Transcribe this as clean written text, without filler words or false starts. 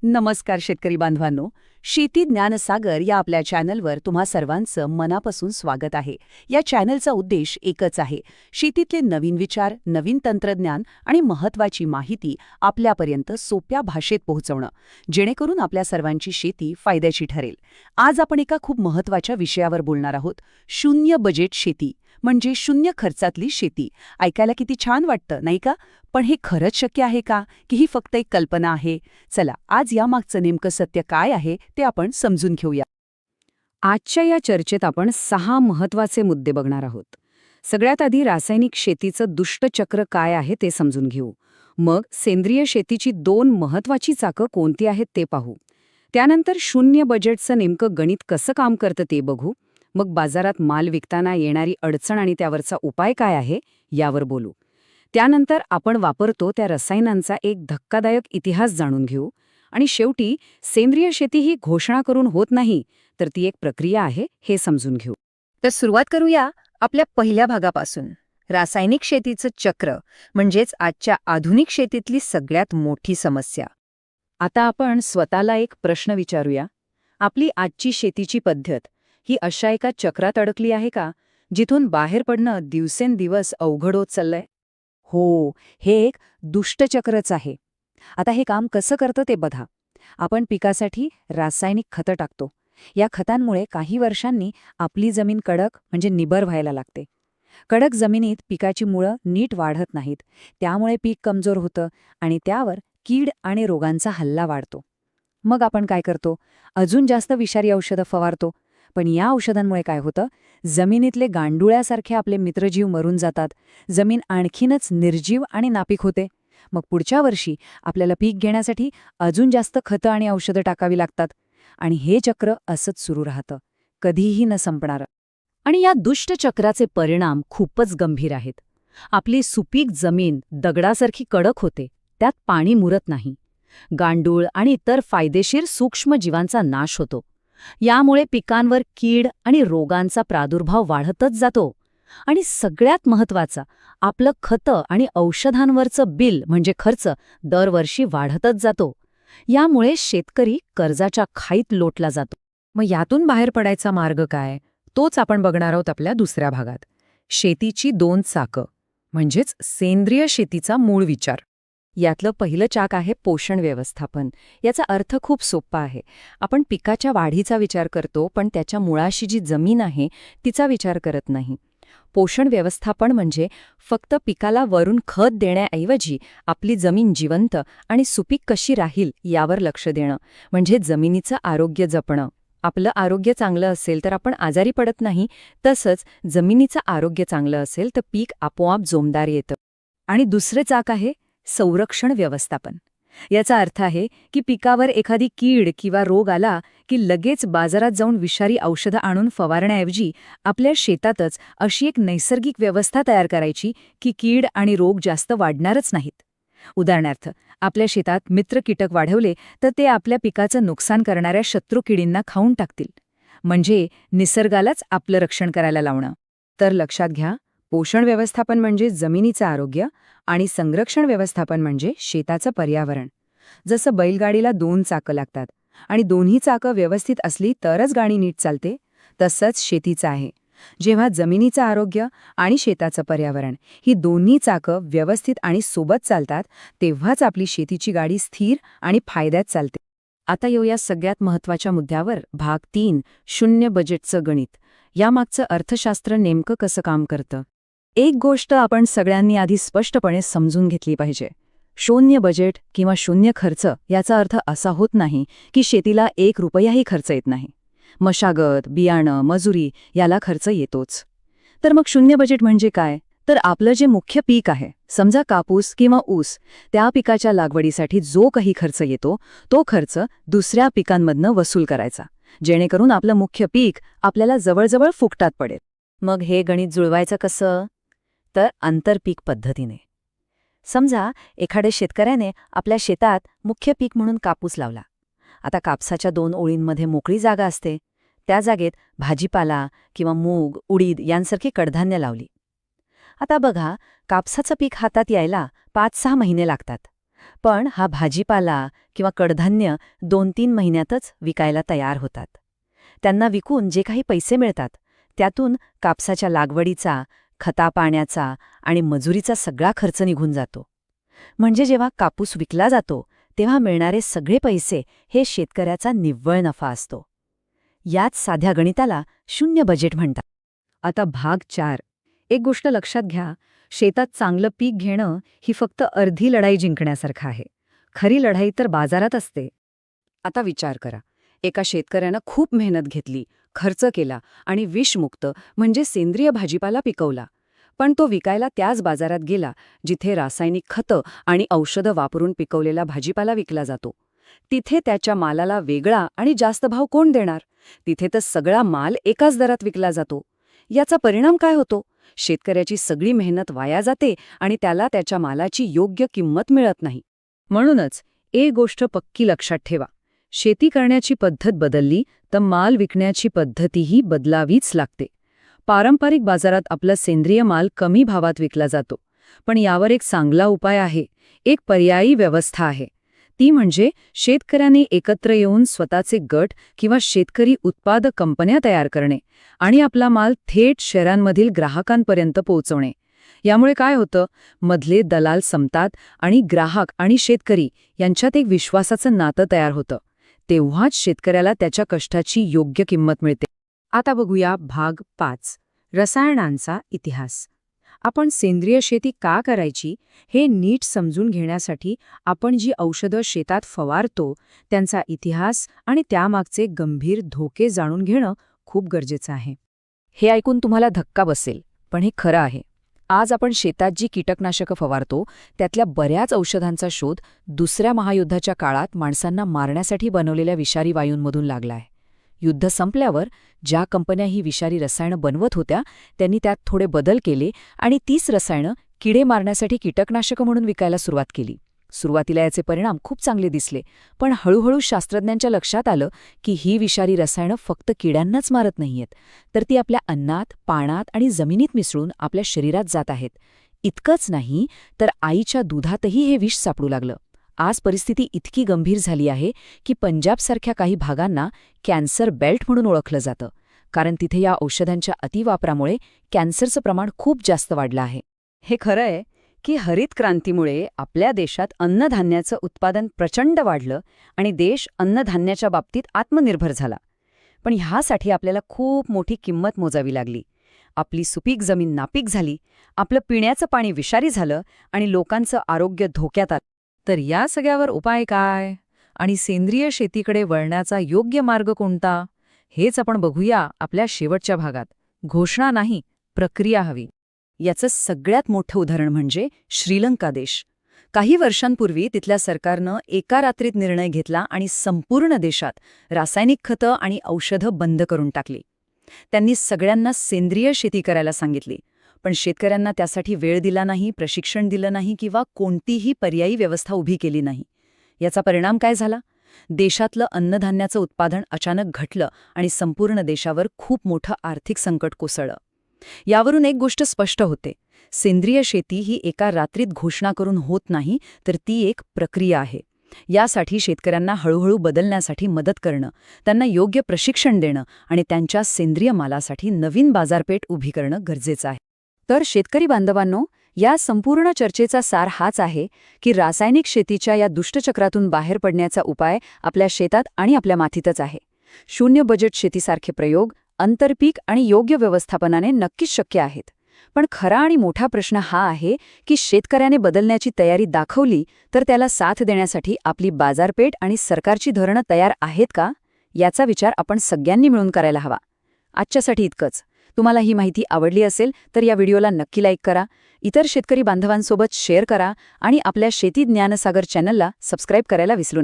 नमस्कार शेतकरी बांधवांनो. शेती ज्ञानसागर या आपल्या चॅनलवर तुम्हा सर्वांचं मनापासून स्वागत आहे. या चॅनलचा उद्देश एकच आहे, शेतीतले नवीन विचार, नवीन तंत्रज्ञान आणि महत्त्वाची माहिती आपल्यापर्यंत सोप्या भाषेत पोहोचवणं, जेणेकरून आपल्या सर्वांची शेती फायद्याची ठरेल. आज आपण एका खूप महत्त्वाच्या विषयावर बोलणार आहोत, शून्य बजेट शेती म्हणजे शून्य खर्चातली शेती. ऐकायला किती छान वाटतं, नाही का? पण हे खरंच शक्य आहे का, की ही फक्त एक कल्पना आहे? चला, आज यामागचं नेमकं सत्य काय आहे ते आपण समजून घेऊया. आजच्या या चर्चेत आपण 6 महत्त्वाचे मुद्दे बघणार आहोत. सगळ्यात आधी रासायनिक शेतीचं दुष्टचक्र काय आहे ते समजून घेऊ. मग सेंद्रिय शेतीची 2 महत्त्वाची चाकं कोणती आहेत ते पाहू. त्यानंतर शून्य बजेटचं नेमकं गणित कसं काम करतं ते बघू. मग बाजारात माल विकताना येणारी अडचण आणि त्यावरचा उपाय काय आहे यावर बोलू. त्यानंतर आपण वापरतो त्या रसायनांचा एक धक्कादायक इतिहास जाणून घेऊ. आणि शेवटी सेंद्रिय शेती ही घोषणा करून होत नाही, तर ती एक प्रक्रिया आहे हे समजून घेऊ. तर सुरुवात करूया आपल्या पहिल्या भागापासून. रासायनिक शेतीचं चक्र म्हणजेच आजच्या आधुनिक शेतीतली सगळ्यात मोठी समस्या. आता आपण स्वतःला एक प्रश्न विचारूया. आपली आजची शेतीची पद्धत ही अशा एका चक्रात अडकली आहे का, जिथून बाहेर पडणं दिवसेंदिवस अवघड होत चाललंय? हो, हे एक दुष्टचक्रच आहे. आता हे काम कसं करतं ते बघा. आपण पिकासाठी रासायनिक खतं टाकतो. या खतांमुळे काही वर्षांनी आपली जमीन कडक म्हणजे निबर व्हायला लागते. कडक जमिनीत पिकाची मुळं नीट वाढत नाहीत, त्यामुळे पीक कमजोर होतं आणि त्यावर कीड आणि रोगांचा हल्ला वाढतो. मग आपण काय करतो? अजून जास्त विषारी औषधं फवारतो. पण या औषधांमुळे काय होतं? जमिनीतले गांडुळ्यासारखे आपले मित्रजीव मरून जातात. जमीन आणखीनच निर्जीव आणि नापीक होते. मग पुढच्या वर्षी आपल्याला पीक घेण्यासाठी अजून जास्त खतं आणि औषधं टाकावी लागतात. आणि हे चक्र असंच सुरू राहतं, कधीही न संपणारं. आणि या दुष्टचक्राचे परिणाम खूपच गंभीर आहेत. आपली सुपीक जमीन दगडासारखी कडक होते, त्यात पाणी मुरत नाही. गांडूळ आणि इतर फायदेशीर सूक्ष्म जीवांचा नाश होतो. यामुळे पिकांवर कीड आणि रोगांचा प्रादुर्भाव वाढतच जातो. आणि सगळ्यात महत्त्वाचा, आपलं खतं आणि औषधांवरचं बिल म्हणजे खर्च दरवर्षी वाढतच जातो. यामुळे शेतकरी कर्जाच्या खाईत लोटला जातो. मग यातून बाहेर पडायचा मार्ग काय, तोच आपण बघणार आहोत आपल्या दुसऱ्या भागात. शेतीची 2 चाकं म्हणजेच सेंद्रिय शेतीचा मूळ विचार. यातलं पहिलं चाक आहे पोषण व्यवस्थापन. याचा अर्थ खूप सोपा आहे. आपण पिकाच्या वाढीचा विचार करतो, पण त्याच्या मुळाशी जी जमीन आहे तिचा विचार करत नाही. पोषण व्यवस्थापन म्हणजे फक्त पिकाला वरून खत देण्याऐवजी आपली जमीन जिवंत आणि सुपीक कशी राहील यावर लक्ष देणं, म्हणजे जमिनीचं आरोग्य जपणं. आपलं आरोग्य चांगलं असेल तर आपण आजारी पडत नाही, तसंच जमिनीचं आरोग्य चांगलं असेल तर पीक आपोआप जोमदार येतं. आणि दुसरं चाक आहे संरक्षण व्यवस्थापन. याचा अर्थ आहे की पिकावर एखादी कीड किंवा रोग आला की लगेच बाजारात जाऊन विषारी औषधं आणून फवारण्याऐवजी आपल्या शेतातच अशी एक नैसर्गिक व्यवस्था तयार करायची की कीड आणि रोग जास्त वाढणारच नाहीत. उदाहरणार्थ, आपल्या शेतात मित्र कीटक वाढवले तर ते आपल्या पिकाचं नुकसान करणाऱ्या शत्रू किडींना खाऊन टाकतील. म्हणजे निसर्गालाच आपलं रक्षण करायला लावणं. तर लक्षात घ्या, पोषण व्यवस्थापन म्हणजे जमिनीचं आरोग्य आणि संरक्षण व्यवस्थापन म्हणजे शेताचं पर्यावरण. जसं बैलगाडीला 2 चाकं लागतात आणि दोन्ही चाकं व्यवस्थित असली तरच गाडी नीट चालते, तसंच शेतीचं आहे. जेव्हा जमिनीचं आरोग्य आणि शेताचं पर्यावरण ही दोन्ही चाकं व्यवस्थित आणि सोबत चालतात, तेव्हाच आपली शेतीची गाडी स्थिर आणि फायद्यात चालते. आता येऊया सगळ्यात महत्त्वाच्या मुद्द्यावर, भाग 3, शून्य बजेटचं गणित. यामागचं अर्थशास्त्र नेमकं कसं काम करतं? एक गोष्ट आपण सगळ्यांनी आधी स्पष्टपणे समजून घेतली पाहिजे. शून्य बजेट किंवा शून्य खर्च याचा अर्थ असा होत नाही की शेतीला 1 रुपयाही खर्च येत नाही. मशागत, बियाणं, मजुरी याला खर्च येतोच. तर मग शून्य बजेट म्हणजे काय? तर आपलं जे मुख्य पीक आहे, समजा कापूस किंवा ऊस, त्या पिकाच्या लागवडीसाठी जो काही खर्च येतो तो खर्च दुसऱ्या पिकांमधनं वसूल करायचा, जेणेकरून आपलं मुख्य पीक आपल्याला जवळजवळ फुकटात पडेल. मग हे गणित जुळवायचं कसं? तर आंतरपीक पद्धतीने. समजा एखाद्या शेतकऱ्याने आपल्या शेतात मुख्य पीक म्हणून कापूस लावला. आता कापसाच्या 2 ओळींमध्ये मोकळी जागा असते. त्या जागेत भाजीपाला किंवा मूग, उडीद यांसारखी कडधान्य लावली. आता बघा, कापसाचं पीक हातात यायला 5-6 महिने लागतात. पण हा भाजीपाला किंवा कडधान्य 2-3 महिन्यातच विकायला तयार होतात. त्यांना विकून जे काही पैसे मिळतात त्यातून कापसाच्या लागवडीचा, खतापाण्याचा आणि मजुरीचा सगळा खर्च निघून जातो. म्हणजे जेव्हा कापूस विकला जातो तेव्हा मिळणारे सगळे पैसे हे शेतकऱ्याचा निव्वळ नफा असतो. याच साध्या गणिताला शून्य बजेट म्हणतात. आता भाग 4. एक गोष्ट लक्षात घ्या, शेतात चांगलं पीक घेणं ही फक्त अर्धी लढाई जिंकण्यासारखं आहे. खरी लढाई तर बाजारात असते. आता विचार करा, एका शेतकऱ्यानं खूप मेहनत घेतली, खर्च केला आणि विषमुक्त म्हणजे सेंद्रिय भाजीपाला पिकवला. पण तो विकायला त्याच बाजारात गेला जिथे रासायनिक खतं आणि औषधं वापरून पिकवलेला भाजीपाला विकला जातो. तिथे त्याच्या मालाला वेगळा आणि जास्त भाव कोण देणार? तिथे तर सगळा माल एकाच दरात विकला जातो. याचा परिणाम काय होतो? शेतकऱ्याची सगळी मेहनत वाया जाते आणि त्याला त्याच्या मालाची योग्य किंमत मिळत नाही. म्हणूनच एक गोष्ट पक्की लक्षात ठेवा, शेती करण्याची पद्धत बदलली तर माल विकण्याची पद्धतीही बदलावीच लागते. पारंपरिक बाजारात आपला सेंद्रिय माल कमी भावात विकला जातो, पण यावर एक चांगला उपाय आहे, एक पर्यायी व्यवस्था आहे. ती म्हणजे शेतकऱ्यांनी एकत्र येऊन स्वतःचे गट किंवा शेतकरी उत्पादक कंपन्या तयार करणे आणि आपला माल थेट शहरांमधील ग्राहकांपर्यंत पोहोचवणे. यामुळे काय होतं, मधले दलाल संपतात आणि ग्राहक आणि शेतकरी यांच्यात एक विश्वासाचं नातं तयार होतं. तेव्हाच शेतकऱ्याला त्याच्या कष्टाची योग्य किंमत मिळते. आता बघूया भाग 5. रसायनांचा इतिहास. आपण सेंद्रिय शेती का करायची हे नीट समजून घेण्यासाठी आपण जी औषधं शेतात फवारतो त्यांचा इतिहास आणि त्यामागचे गंभीर धोके जाणून घेणं खूप गरजेचं आहे. हे ऐकून तुम्हाला धक्का बसेल, पण हे खरं आहे. आज आपण शेतात जी कीटकनाशकं फवारतो त्यातल्या बऱ्याच औषधांचा शोध दुसऱ्या महायुद्धाच्या काळात माणसांना मारण्यासाठी बनवलेल्या विषारी वायूंमधून लागला आहे. युद्ध संपल्यावर ज्या कंपन्या ही विषारी रसायनं बनवत होत्या त्यांनी त्यात थोडे बदल केले आणि तीच रसायनं किडे मारण्यासाठी कीटकनाशकं म्हणून विकायला सुरुवात केली. सुरुवातीला याचे परिणाम खूप चांगले दिसले, पण हळूहळू शास्त्रज्ञांच्या लक्षात आलं की ही विषारी रसायनं फक्त किड्यांनाच मारत नाहीयेत, तर ती आपल्या अन्नात, पाण्यात आणि जमिनीत मिसळून आपल्या शरीरात जात आहेत. इतकंच नाही तर आईच्या दुधातही हे विष सापडू लागलं. आज परिस्थिती इतकी गंभीर झाली आहे की पंजाबसारख्या काही भागांना कॅन्सर बेल्ट म्हणून ओळखलं जातं, कारण तिथे या औषधांच्या अतिवापरामुळे कॅन्सरचं प्रमाण खूप जास्त वाढलं आहे. हे खरं आहे की हरित क्रांतीमुळे आपल्या देशात अन्नधान्याचं उत्पादन प्रचंड वाढलं आणि देश अन्नधान्याच्या बाबतीत आत्मनिर्भर झाला. पण ह्यासाठी आपल्याला खूप मोठी किंमत मोजावी लागली. आपली सुपीक जमीन नापीक झाली, आपलं पिण्याचं पाणी विषारी झालं आणि लोकांचं आरोग्य धोक्यात आलं. तर या सगळ्यावर उपाय काय आणि सेंद्रिय शेतीकडे वळण्याचा योग्य मार्ग कोणता हेच आपण बघूया आपल्या शेवटच्या भागात. घोषणा नाही, प्रक्रिया हवी. याचं सगळ्यात मोठं उदाहरण म्हणजे श्रीलंका देश. काही वर्षांपूर्वी तिथल्या सरकारनं एका रात्रीत निर्णय घेतला आणि संपूर्ण देशात रासायनिक खतं आणि औषधं बंद करून टाकली. त्यांनी सगळ्यांना सेंद्रिय शेती करायला सांगितली, पण शेतकऱ्यांना त्यासाठी वेळ दिला नाही, प्रशिक्षण दिलं नाही किंवा कोणतीही पर्यायी व्यवस्था उभी केली नाही. याचा परिणाम काय झाला? देशातलं अन्नधान्याचं उत्पादन अचानक घटलं आणि संपूर्ण देशावर खूप मोठं आर्थिक संकट कोसळलं. यावरून एक गोष्ट स्पष्ट होते, सेंद्रिय शेती ही एका रात्रीत घोषणा करून होत नाही, तर ती एक प्रक्रिया आहे. यासाठी शेतकऱ्यांना हळूहळू बदलण्यासाठी मदत करणं, त्यांना योग्य प्रशिक्षण देणं आणि त्यांच्या सेंद्रिय मालासाठी नवीन बाजारपेठ उभी करणं गरजेचं आहे. तर शेतकरी बांधवांनो, या संपूर्ण चर्चेचा सार हाच आहे की रासायनिक शेतीच्या या दुष्टचक्रातून बाहेर पडण्याचा उपाय आपल्या शेतात आणि आपल्या मातीतच आहे. शून्य बजेट शेतीसारखे प्रयोग, आंतरपीक आणि योग्य व्यवस्थापनाने नक्कीच शक्य आहेत. पण खरा आणि मोठा प्रश्न हा आहे की शेतकऱ्याने बदलण्याची तयारी दाखवली तर त्याला साथ देण्यासाठी आपली बाजारपेठ आणि सरकारची धोरणं तयार आहेत का, याचा विचार आपण सगळ्यांनी मिळून करायला हवा. आजच्यासाठी इतकंच. तुम्हाला ही माहिती आवडली असेल तर या व्हिडिओला नक्की लाईक करा, इतर शेतकरी बांधवांसोबत शेअर करा आणि आपल्या शेती ज्ञानसागर चॅनलला सबस्क्राईब करायला विसरू नका.